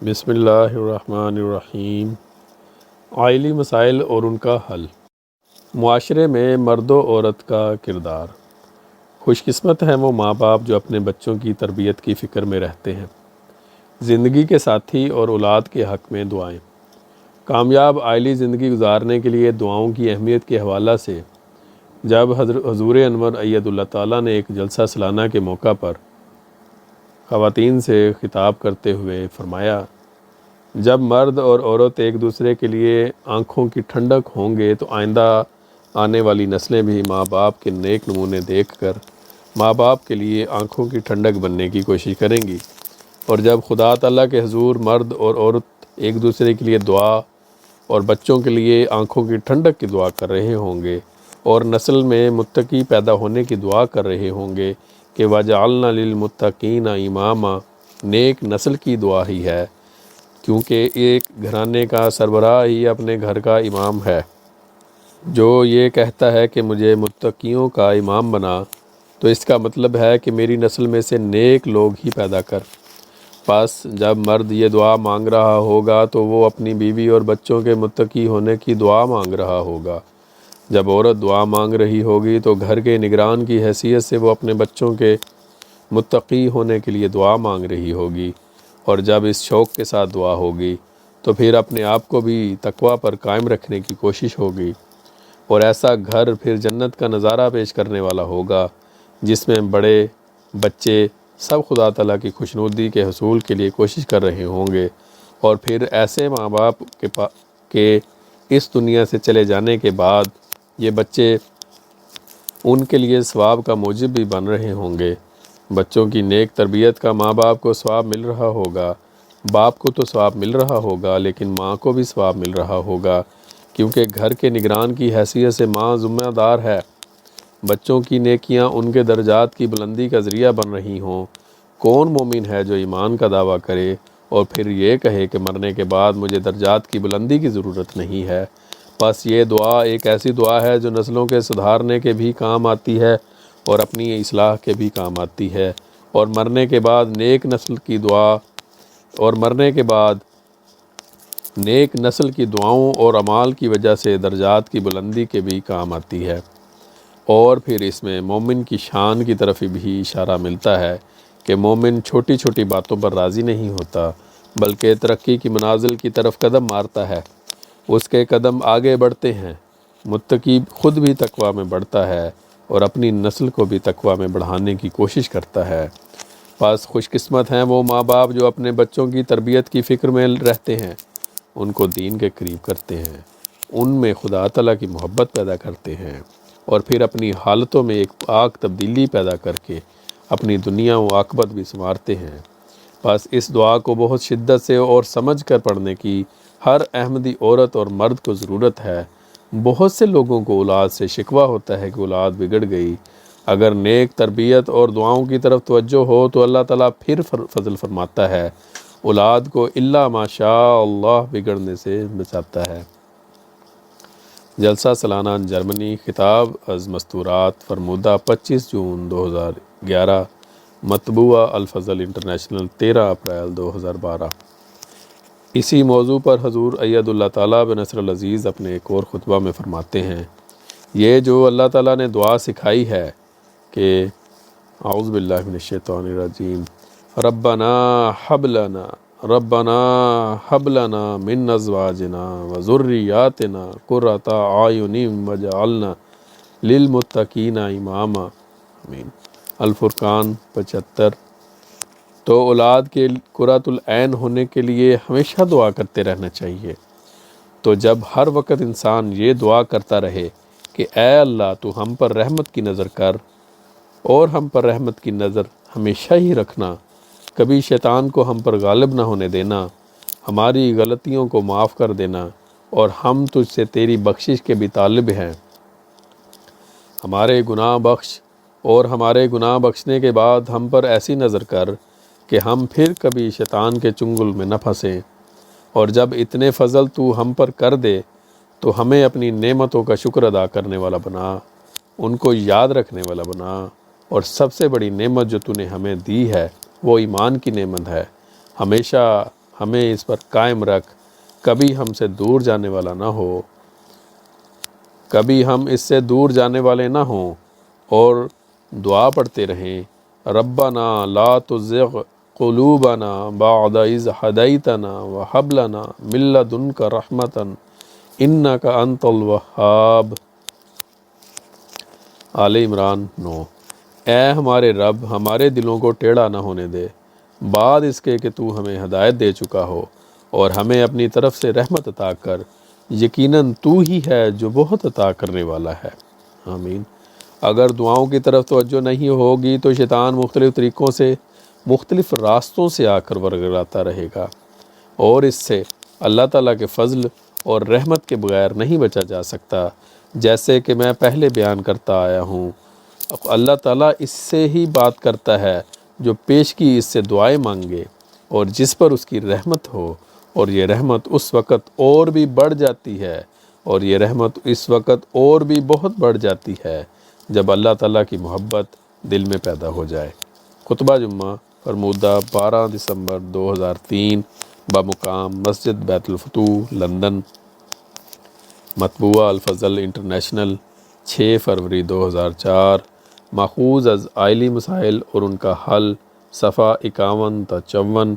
بسم اللہ الرحمن الرحیم۔ عائلی مسائل اور ان کا حل۔ معاشرے میں مرد و عورت کا کردار۔ خوش قسمت ہیں وہ ماں باپ جو اپنے بچوں کی تربیت کی فکر میں رہتے ہیں۔ زندگی کے ساتھی اور اولاد کے حق میں دعائیں۔ کامیاب عائلی زندگی گزارنے کے لیے دعاؤں کی اہمیت کے حوالہ سے جب حضور انور اید اللہ تعالیٰ نے ایک جلسہ سالانہ کے موقع پر خواتین سے خطاب کرتے ہوئے فرمایا، جب مرد اور عورت ایک دوسرے کے لیے آنکھوں کی ٹھنڈک ہوں گے تو آئندہ آنے والی نسلیں بھی ماں باپ کے نیک نمونے دیکھ کر ماں باپ کے لیے آنکھوں کی ٹھنڈک بننے کی کوشش کریں گی، اور جب خدا تعالیٰ کے حضور مرد اور عورت ایک دوسرے کے لیے دعا اور بچوں کے لیے آنکھوں کی ٹھنڈک کی دعا کر رہے ہوں گے اور نسل میں متقی پیدا ہونے کی دعا کر رہے ہوں گے کہ وَجَعَلْنَا لِلْمُتَّقِينَ إِمَامًا، نیک نسل کی دعا ہی ہے، کیونکہ ایک گھرانے کا سربراہ ہی اپنے گھر کا امام ہے۔ جو یہ کہتا ہے کہ مجھے متقیوں کا امام بنا، تو اس کا مطلب ہے کہ میری نسل میں سے نیک لوگ ہی پیدا کر۔ پس جب مرد یہ دعا مانگ رہا ہوگا تو وہ اپنی بیوی اور بچوں کے متقی ہونے کی دعا مانگ رہا ہوگا۔ جب عورت دعا مانگ رہی ہوگی تو گھر کے نگران کی حیثیت سے وہ اپنے بچوں کے متقی ہونے کے لیے دعا مانگ رہی ہوگی، اور جب اس شوق کے ساتھ دعا ہوگی تو پھر اپنے آپ کو بھی تقوی پر قائم رکھنے کی کوشش ہوگی، اور ایسا گھر پھر جنت کا نظارہ پیش کرنے والا ہوگا جس میں بڑے بچے سب خدا تعالیٰ کی خوشنودی کے حصول کے لیے کوشش کر رہے ہوں گے، اور پھر ایسے ماں باپ کے اس دنیا سے چلے جانے کے بعد یہ بچے ان کے لیے ثواب کا موجب بھی بن رہے ہوں گے۔ بچوں کی نیک تربیت کا ماں باپ کو ثواب مل رہا ہوگا، باپ کو تو ثواب مل رہا ہوگا لیکن ماں کو بھی ثواب مل رہا ہوگا، کیونکہ گھر کے نگران کی حیثیت سے ماں ذمہ دار ہے۔ بچوں کی نیکیاں ان کے درجات کی بلندی کا ذریعہ بن رہی ہوں۔ کون مومن ہے جو ایمان کا دعویٰ کرے اور پھر یہ کہے کہ مرنے کے بعد مجھے درجات کی بلندی کی ضرورت نہیں ہے؟ بس یہ دعا ایک ایسی دعا ہے جو نسلوں کے سدھارنے کے بھی کام آتی ہے اور اپنی اصلاح کے بھی کام آتی ہے، اور مرنے کے بعد نیک نسل کی دعاؤں اور اعمال کی وجہ سے درجات کی بلندی کے بھی کام آتی ہے۔ اور پھر اس میں مومن کی شان کی طرف بھی اشارہ ملتا ہے کہ مومن چھوٹی چھوٹی باتوں پر راضی نہیں ہوتا بلکہ ترقی کی منازل کی طرف قدم مارتا ہے، اس کے قدم آگے بڑھتے ہیں۔ متقی خود بھی تقوی میں بڑھتا ہے اور اپنی نسل کو بھی تقوی میں بڑھانے کی کوشش کرتا ہے۔ پس خوش قسمت ہیں وہ ماں باپ جو اپنے بچوں کی تربیت کی فکر میں رہتے ہیں، ان کو دین کے قریب کرتے ہیں، ان میں خدا تعالیٰ کی محبت پیدا کرتے ہیں، اور پھر اپنی حالتوں میں ایک پاک تبدیلی پیدا کر کے اپنی دنیا و عاقبت بھی سنوارتے ہیں۔ بس اس دعا کو بہت شدت سے اور سمجھ کر پڑھنے کی ہر احمدی عورت اور مرد کو ضرورت ہے۔ بہت سے لوگوں کو اولاد سے شکوہ ہوتا ہے کہ اولاد بگڑ گئی۔ اگر نیک تربیت اور دعاؤں کی طرف توجہ ہو تو اللہ تعالیٰ پھر فضل فرماتا ہے، اولاد کو الا ماشاء اللہ بگڑنے سے بچاتا ہے۔ جلسہ سالانہ جرمنی، خطاب از مستورات، فرمودہ 25 جون 2011، مطبوعہ الفضل انٹرنیشنل، 13 اپریل 2012۔ اسی موضوع پر حضور اید اللہ تعالیٰ بنصر العزیز اپنے ایک اور خطبہ میں فرماتے ہیں، یہ جو اللہ تعالیٰ نے دعا سکھائی ہے کہ اعوذ باللہ من الشیطان الرجیم، ربنا حب لنا من ازواجنا وذریاتنا قرۃ اعین واجعلنا للمتقین اماما، آمین۔ الفرقان 75۔ تو اولاد کے قرۃ العین ہونے کے لیے ہمیشہ دعا کرتے رہنا چاہیے۔ تو جب ہر وقت انسان یہ دعا کرتا رہے کہ اے اللہ تو ہم پر رحمت کی نظر کر، اور ہم پر رحمت کی نظر ہمیشہ ہی رکھنا، کبھی شیطان کو ہم پر غالب نہ ہونے دینا، ہماری غلطیوں کو معاف کر دینا، اور ہم تجھ سے تیری بخشش کے بھی طالب ہیں، ہمارے گناہ بخش، اور ہمارے گناہ بخشنے کے بعد ہم پر ایسی نظر کر کہ ہم پھر کبھی شیطان کے چنگل میں نہ پھنسیں، اور جب اتنے فضل تو ہم پر کر دے تو ہمیں اپنی نعمتوں کا شکر ادا کرنے والا بنا، ان کو یاد رکھنے والا بنا، اور سب سے بڑی نعمت جو تو نے ہمیں دی ہے وہ ایمان کی نعمت ہے۔ ہمیشہ ہمیں اس پر قائم رکھ، کبھی ہم سے دور جانے والا نہ ہو، کبھی ہم اس سے دور جانے والے نہ ہوں، اور دعا پڑھتے رہیں، ربنا لا تزغ قلوبنا بعد اذ ہدیتنا وہب لنا من لدنک رحمتا انک انت الوہاب۔ آل عمران 9۔ اے ہمارے رب، ہمارے دلوں کو ٹیڑھا نہ ہونے دے بعد اس کے کہ تو ہمیں ہدایت دے چکا ہو، اور ہمیں اپنی طرف سے رحمت عطا کر، یقیناً تو ہی ہے جو بہت عطا کرنے والا ہے۔ آمین۔ اگر دعاؤں کی طرف توجہ نہیں ہوگی تو شیطان مختلف طریقوں سے، مختلف راستوں سے آ کر ورگلاتا رہے گا، اور اس سے اللہ تعالیٰ کے فضل اور رحمت کے بغیر نہیں بچا جا سکتا۔ جیسے کہ میں پہلے بیان کرتا آیا ہوں، اللہ تعالیٰ اس سے ہی بات کرتا ہے جو پیش کی اس سے دعائیں مانگے اور جس پر اس کی رحمت ہو، اور یہ رحمت اس وقت اور بھی بڑھ جاتی ہے، اور یہ رحمت اس وقت اور بھی بہت بڑھ جاتی ہے جب اللہ تعالیٰ کی محبت دل میں پیدا ہو جائے۔ خطبہ جمعہ فرمودہ 12 دسمبر 2003 بمقام مسجد بیت الفتوح، لندن۔ مطبوعہ الفضل انٹرنیشنل، 6 فروری 2004۔ ماخوذ از آئلی مسائل اور ان کا حل، صفحہ 51 تا 54۔